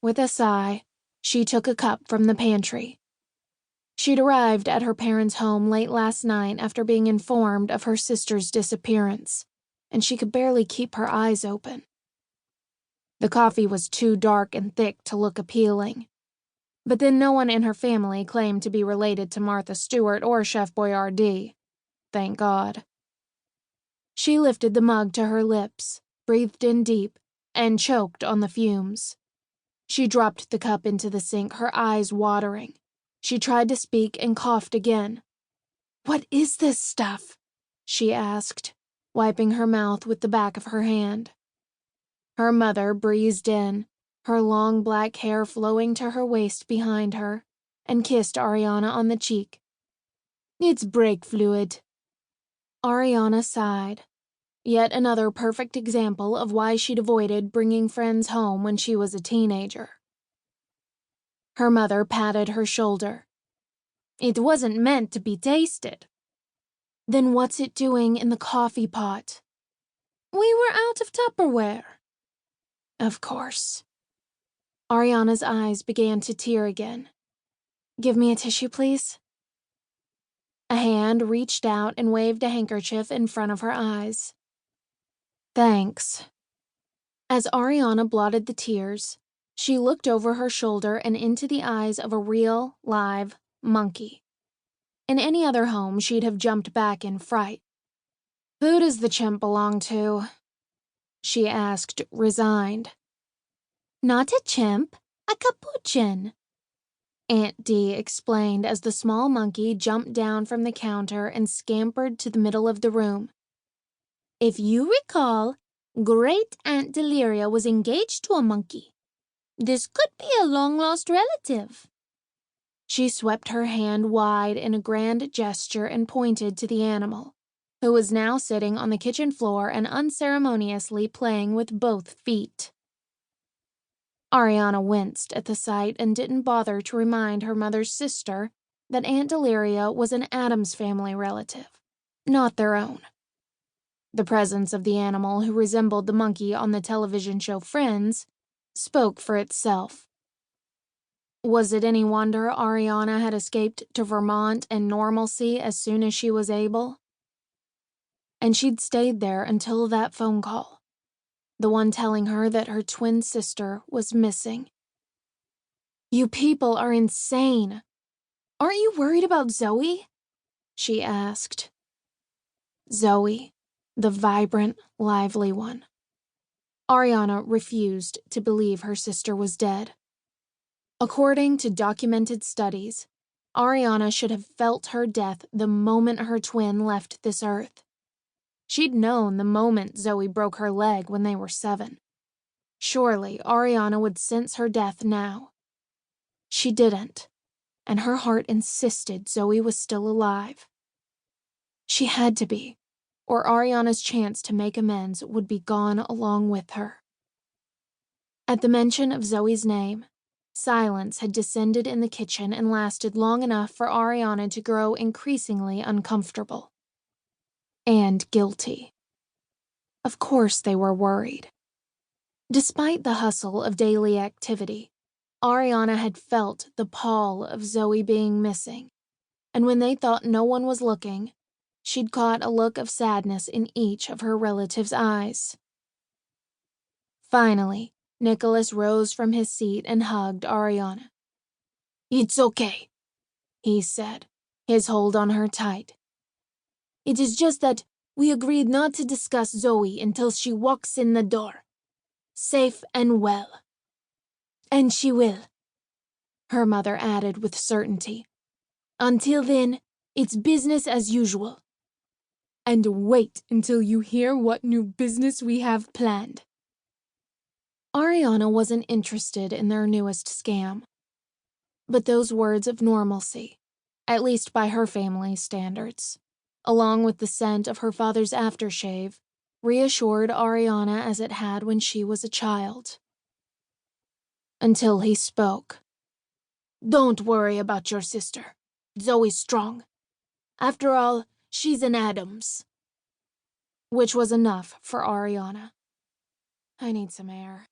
With a sigh, she took a cup from the pantry. She'd arrived at her parents' home late last night after being informed of her sister's disappearance, and she could barely keep her eyes open. The coffee was too dark and thick to look appealing. But then no one in her family claimed to be related to Martha Stewart or Chef Boyardee. Thank God. She lifted the mug to her lips, breathed in deep, and choked on the fumes. She dropped the cup into the sink, her eyes watering. She tried to speak and coughed again. "What is this stuff?" she asked, wiping her mouth with the back of her hand. Her mother breezed in, her long black hair flowing to her waist behind her, and kissed Ariana on the cheek. "It's brake fluid." Ariana sighed. Yet another perfect example of why she'd avoided bringing friends home when she was a teenager. Her mother patted her shoulder. "It wasn't meant to be tasted." "Then what's it doing in the coffee pot?" "We were out of Tupperware." Of course. Ariana's eyes began to tear again. "Give me a tissue, please." A hand reached out and waved a handkerchief in front of her eyes. "Thanks." As Ariana blotted the tears, she looked over her shoulder and into the eyes of a real, live monkey. In any other home, she'd have jumped back in fright. "Who does the chimp belong to?" she asked, resigned. "Not a chimp, a capuchin," Aunt Dee explained as the small monkey jumped down from the counter and scampered to the middle of the room. "If you recall, Great Aunt Deliria was engaged to a monkey. This could be a long-lost relative." She swept her hand wide in a grand gesture and pointed to the animal, who was now sitting on the kitchen floor and unceremoniously playing with both feet. Ariana winced at the sight and didn't bother to remind her mother's sister that Aunt Deliria was an Addams Family relative, not their own. The presence of the animal, who resembled the monkey on the television show Friends, spoke for itself. Was it any wonder Ariana had escaped to Vermont and normalcy as soon as she was able? And she'd stayed there until that phone call, the one telling her that her twin sister was missing. "You people are insane. Aren't you worried about Zoe?" she asked. Zoe, the vibrant, lively one. Ariana refused to believe her sister was dead. According to documented studies, Ariana should have felt her death the moment her twin left this earth. She'd known the moment Zoe broke her leg when they were 7. Surely Ariana would sense her death now. She didn't, and her heart insisted Zoe was still alive. She had to be, or Ariana's chance to make amends would be gone along with her. At the mention of Zoe's name, silence had descended in the kitchen and lasted long enough for Ariana to grow increasingly uncomfortable. And guilty. Of course they were worried. Despite the hustle of daily activity, Ariana had felt the pall of Zoe being missing, and when they thought no one was looking, she'd caught a look of sadness in each of her relatives' eyes. Finally, Nicholas rose from his seat and hugged Ariana. "It's okay," he said, his hold on her tight. "It is just that we agreed not to discuss Zoe until she walks in the door, safe and well." "And she will," her mother added with certainty. "Until then, it's business as usual." "And wait until you hear what new business we have planned." Ariana wasn't interested in their newest scam. But those words of normalcy, at least by her family's standards, along with the scent of her father's aftershave, reassured Ariana as it had when she was a child. Until he spoke. "Don't worry about your sister. Zoe's strong. After all, she's an Addams." Which was enough for Ariana. "I need some air."